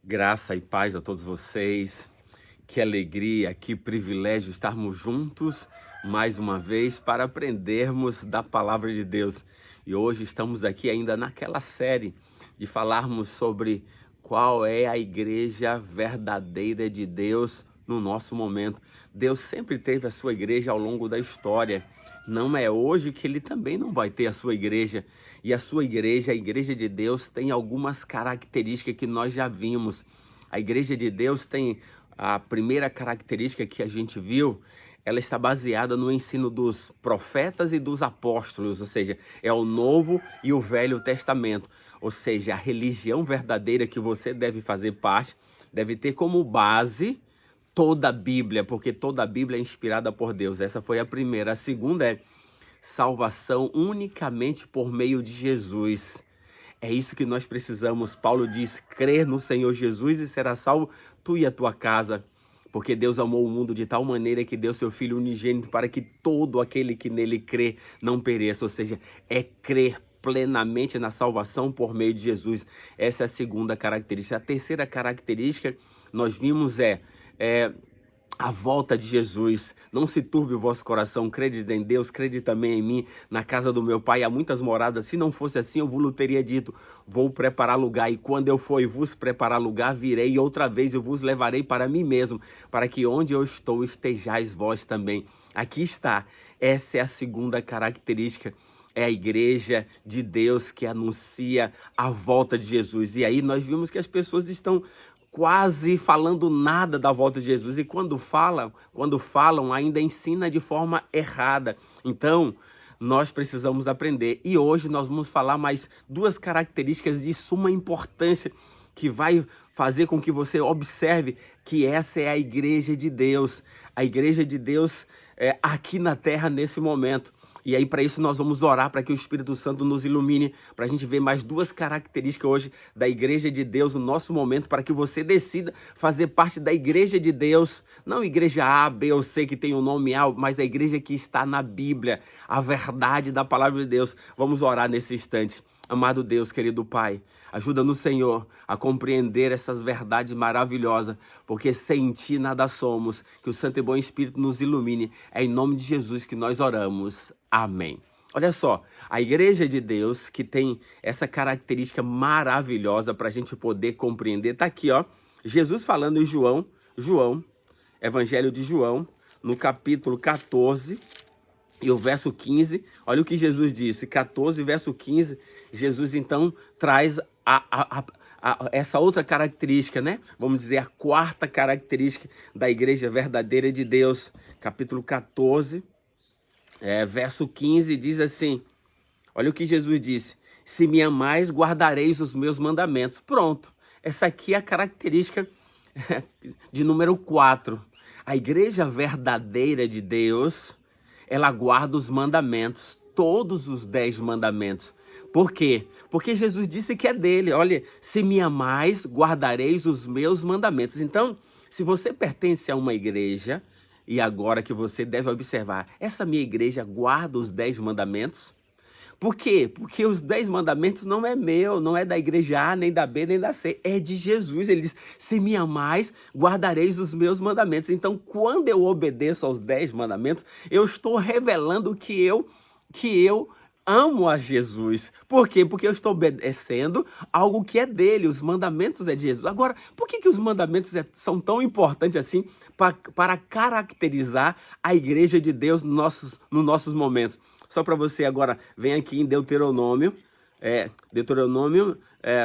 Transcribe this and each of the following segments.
Graça e paz a todos vocês. Que alegria, que privilégio estarmos juntos mais uma vez para aprendermos da palavra de Deus. E hoje estamos aqui ainda naquela série de falarmos sobre qual é a igreja verdadeira de Deus no nosso momento. Deus sempre teve a sua igreja ao longo da história. Não é hoje que ele também não vai ter a sua igreja. E a sua igreja, a igreja de Deus, tem algumas características que nós já vimos. A igreja de Deus tem a primeira característica que a gente viu, ela está baseada no ensino dos profetas e dos apóstolos, ou seja, é o Novo e o Velho Testamento. Ou seja, a religião verdadeira que você deve fazer parte, deve ter como base toda a Bíblia, porque toda a Bíblia é inspirada por Deus. Essa foi a primeira. A segunda é salvação unicamente por meio de Jesus. É isso que nós precisamos. Paulo diz, crer no Senhor Jesus e será salvo tu e a tua casa. Porque Deus amou o mundo de tal maneira que deu seu Filho unigênito para que todo aquele que nele crê não pereça. Ou seja, é crer plenamente na salvação por meio de Jesus. Essa é a segunda característica. A terceira característica nós vimos é a volta de Jesus. Não se turbe o vosso coração, crede em Deus, crede também em mim. Na casa do meu pai há muitas moradas. Se não fosse assim, eu vos teria dito, vou preparar lugar. E quando eu for e vos preparar lugar, virei e outra vez eu vos levarei para mim mesmo, para que onde eu estou estejais vós também. Aqui está. Essa é a segunda característica. É a igreja de Deus que anuncia a volta de Jesus. E aí nós vimos que as pessoas estão quase falando nada da volta de Jesus. E quando falam, ainda ensina de forma errada. Então, nós precisamos aprender. E hoje nós vamos falar mais duas características de suma importância que vai fazer com que você observe que essa é a igreja de Deus. A igreja de Deus aqui na terra nesse momento. E aí, para isso, nós vamos orar para que o Espírito Santo nos ilumine, para a gente ver mais duas características hoje da igreja de Deus no nosso momento, para que você decida fazer parte da igreja de Deus, não igreja A, B ou C, que tem o nome A, mas a igreja que está na Bíblia, a verdade da palavra de Deus. Vamos orar nesse instante. Amado Deus, querido Pai, ajuda-nos, Senhor, a compreender essas verdades maravilhosas, porque sem Ti nada somos. Que o Santo e Bom Espírito nos ilumine. É em nome de Jesus que nós oramos. Amém. Olha só, a igreja de Deus que tem essa característica maravilhosa para a gente poder compreender, está aqui, ó. Jesus falando em João, Evangelho de João, no capítulo 14 e o verso 15. Olha o que Jesus disse, 14, verso 15. Jesus, então, traz essa outra característica, né? Vamos dizer, a quarta característica da igreja verdadeira de Deus. Capítulo 14, verso 15, diz assim, olha o que Jesus disse. Se me amais, guardareis os meus mandamentos. Pronto, essa aqui é a característica de número 4. A igreja verdadeira de Deus, ela guarda os mandamentos, todos os 10 mandamentos. Por quê? Porque Jesus disse que é dele. Olha, se me amais, guardareis os meus mandamentos. Então, se você pertence a uma igreja, e agora que você deve observar, essa minha igreja guarda os 10 mandamentos? Por quê? Porque os 10 mandamentos não é meu, não é da igreja A, nem da B, nem da C, é de Jesus. Ele diz, se me amais, guardareis os meus mandamentos. Então, quando eu obedeço aos 10 mandamentos, eu estou revelando que eu amo a Jesus. Por quê? Porque eu estou obedecendo algo que é dele, os mandamentos é de Jesus. Agora, por que os mandamentos são tão importantes assim para caracterizar a igreja de Deus nos nossos momentos? Só para você agora, vem aqui em Deuteronômio,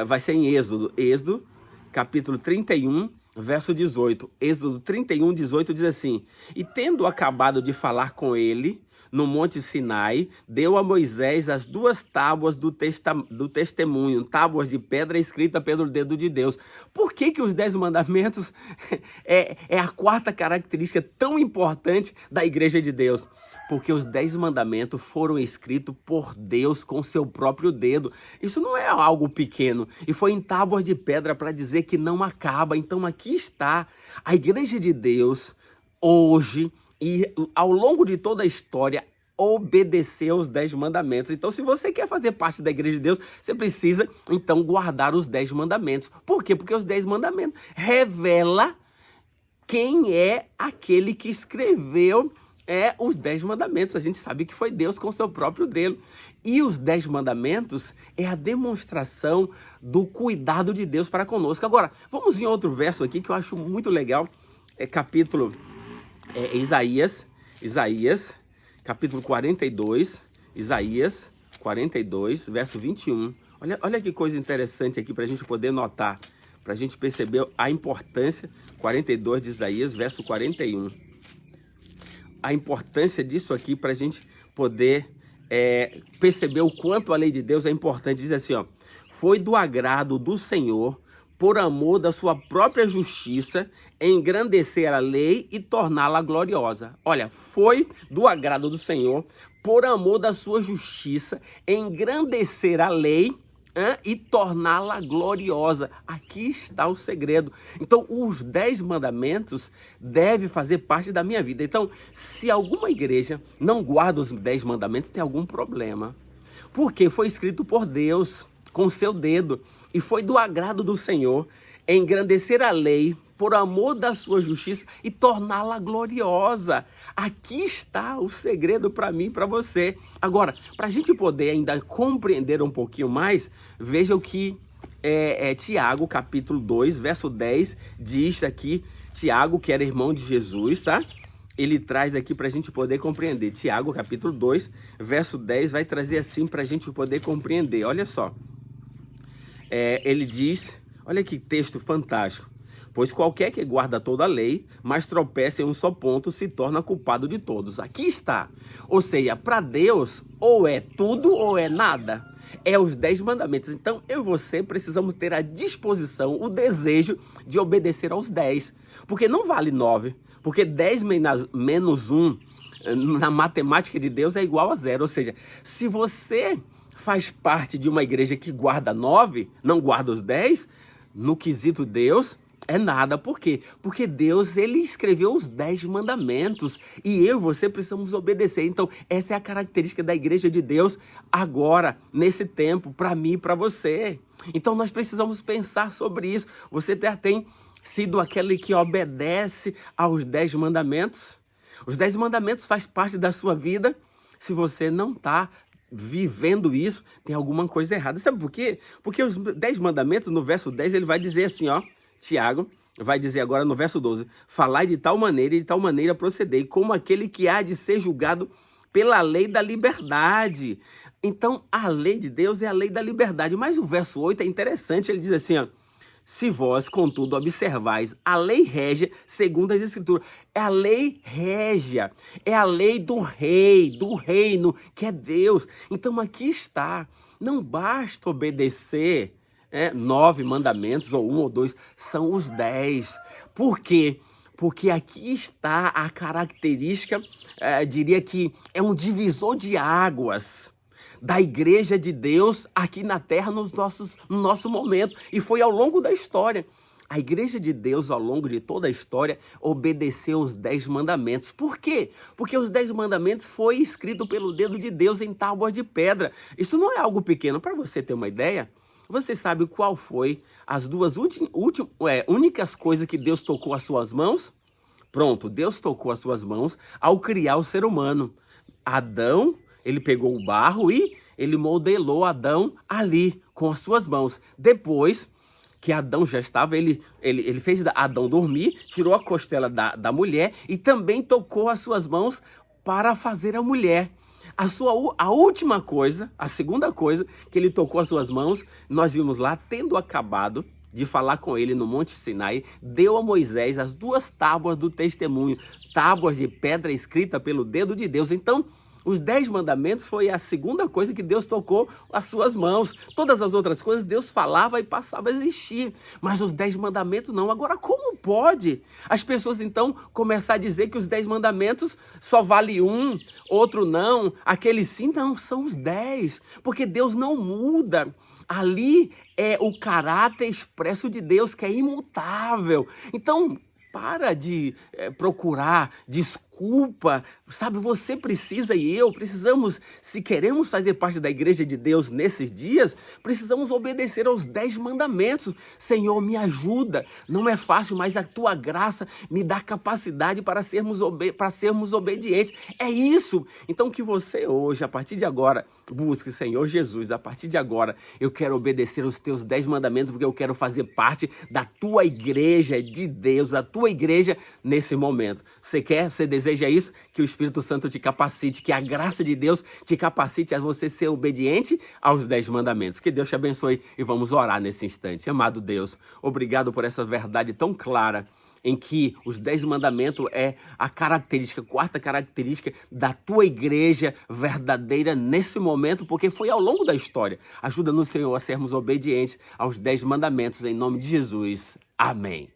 vai ser em Êxodo, capítulo 31, verso 18. Êxodo 31, 18 diz assim, e tendo acabado de falar com ele, no Monte Sinai, deu a Moisés as 2 tábuas do testemunho, tábuas de pedra escrita pelo dedo de Deus. Por que os 10 mandamentos é a quarta característica tão importante da igreja de Deus? Porque os 10 mandamentos foram escritos por Deus com seu próprio dedo. Isso não é algo pequeno. E foi em tábuas de pedra para dizer que não acaba. Então aqui está a igreja de Deus hoje. E ao longo de toda a história, obedecer aos 10 mandamentos. Então, se você quer fazer parte da igreja de Deus, você precisa, então, guardar os 10 mandamentos. Por quê? Porque os 10 mandamentos revelam quem é aquele que escreveu os 10 mandamentos. A gente sabe que foi Deus com o seu próprio dedo. E os 10 mandamentos é a demonstração do cuidado de Deus para conosco. Agora, vamos em outro verso aqui que eu acho muito legal. Isaías, capítulo 42, Isaías 42, verso 21. Olha que coisa interessante aqui para a gente poder notar, para a gente perceber a importância. 42 de Isaías, verso 41. A importância disso aqui para a gente poder perceber o quanto a lei de Deus é importante. Diz assim, ó: foi do agrado do Senhor, por amor da sua própria justiça, engrandecer a lei e torná-la gloriosa. Olha, foi do agrado do Senhor, por amor da sua justiça, engrandecer a lei e torná-la gloriosa. Aqui está o segredo. Então, os 10 mandamentos devem fazer parte da minha vida. Então, se alguma igreja não guarda os 10 mandamentos, tem algum problema. Porque foi escrito por Deus, com o seu dedo, e foi do agrado do Senhor engrandecer a lei por amor da sua justiça e torná-la gloriosa. Aqui está o segredo para mim e para você. Agora, para a gente poder ainda compreender um pouquinho mais, veja o que Tiago, capítulo 2, verso 10, diz aqui. Tiago, que era irmão de Jesus, tá? Ele traz aqui para a gente poder compreender. Tiago, capítulo 2, verso 10, vai trazer assim para a gente poder compreender. Olha só. Ele diz, olha que texto fantástico: pois qualquer que guarda toda a lei, mas tropeça em um só ponto, se torna culpado de todos. Aqui está. Ou seja, para Deus, ou é tudo ou é nada. É os 10 mandamentos. Então, eu e você precisamos ter a disposição, o desejo de obedecer aos 10. Porque não vale 9. Porque 10 menos 1 na matemática de Deus é igual a 0. Ou seja, se você faz parte de uma igreja que guarda 9, não guarda os 10, no quesito Deus, é nada. Por quê? Porque Deus, ele escreveu os 10 mandamentos e eu e você precisamos obedecer. Então, essa é a característica da igreja de Deus agora, nesse tempo, para mim e para você. Então, nós precisamos pensar sobre isso. Você já tem sido aquele que obedece aos 10 mandamentos? Os 10 mandamentos fazem parte da sua vida. Se você não está vivendo isso, tem alguma coisa errada. Sabe por quê? Porque os 10 mandamentos, no verso 10, ele vai dizer assim, ó. Tiago vai dizer agora no verso 12: falai de tal maneira e de tal maneira procedei, como aquele que há de ser julgado pela lei da liberdade. Então, a lei de Deus é a lei da liberdade. Mas o verso 8 é interessante, ele diz assim, ó: se vós, contudo, observais a lei régia segundo as Escrituras. É a lei régia, é a lei do rei, do reino, que é Deus. Então, aqui está. Não basta obedecer 9 mandamentos, ou 1 ou 2, são os 10. Por quê? Porque aqui está a característica, diria que é um divisor de águas da igreja de Deus aqui na terra no nosso momento. E foi ao longo da história. A igreja de Deus, ao longo de toda a história, obedeceu os 10 mandamentos. Por quê? Porque os 10 mandamentos foi escrito pelo dedo de Deus em tábuas de pedra. Isso não é algo pequeno. Para você ter uma ideia, você sabe qual foi as duas únicas coisas que Deus tocou as suas mãos? Pronto, Deus tocou as suas mãos ao criar o ser humano. Adão, ele pegou o barro e ele modelou Adão ali com as suas mãos. Depois que Adão já estava, ele fez Adão dormir, tirou a costela da mulher e também tocou as suas mãos para fazer a mulher. A última coisa, a segunda coisa que ele tocou as suas mãos, nós vimos lá, tendo acabado de falar com ele no Monte Sinai, deu a Moisés as 2 tábuas do testemunho, tábuas de pedra escrita pelo dedo de Deus. Então, os 10 mandamentos foi a segunda coisa que Deus tocou as suas mãos. Todas as outras coisas Deus falava e passava a existir. Mas os 10 mandamentos não. Agora, como pode as pessoas então começar a dizer que os 10 mandamentos só vale um, outro não, aquele sim? Não, são os 10. Porque Deus não muda. Ali é o caráter expresso de Deus, que é imutável. Então, para de procurar desculpas culpa, sabe? Você precisa e eu precisamos, se queremos fazer parte da igreja de Deus nesses dias, precisamos obedecer aos 10 mandamentos. Senhor, me ajuda. Não é fácil, mas a tua graça me dá capacidade para sermos obedientes. É isso. Então que você hoje, a partir de agora, busque, Senhor Jesus, a partir de agora, eu quero obedecer os teus 10 mandamentos, porque eu quero fazer parte da tua igreja de Deus, da tua igreja nesse momento. Você quer? Você deseja isso? Que o Espírito Santo te capacite, que a graça de Deus te capacite a você ser obediente aos 10 mandamentos. Que Deus te abençoe e vamos orar nesse instante. Amado Deus, obrigado por essa verdade tão clara, em que os 10 mandamentos é a característica, quarta característica da tua igreja verdadeira nesse momento, porque foi ao longo da história. Ajuda-nos, Senhor, a sermos obedientes aos 10 mandamentos, em nome de Jesus. Amém.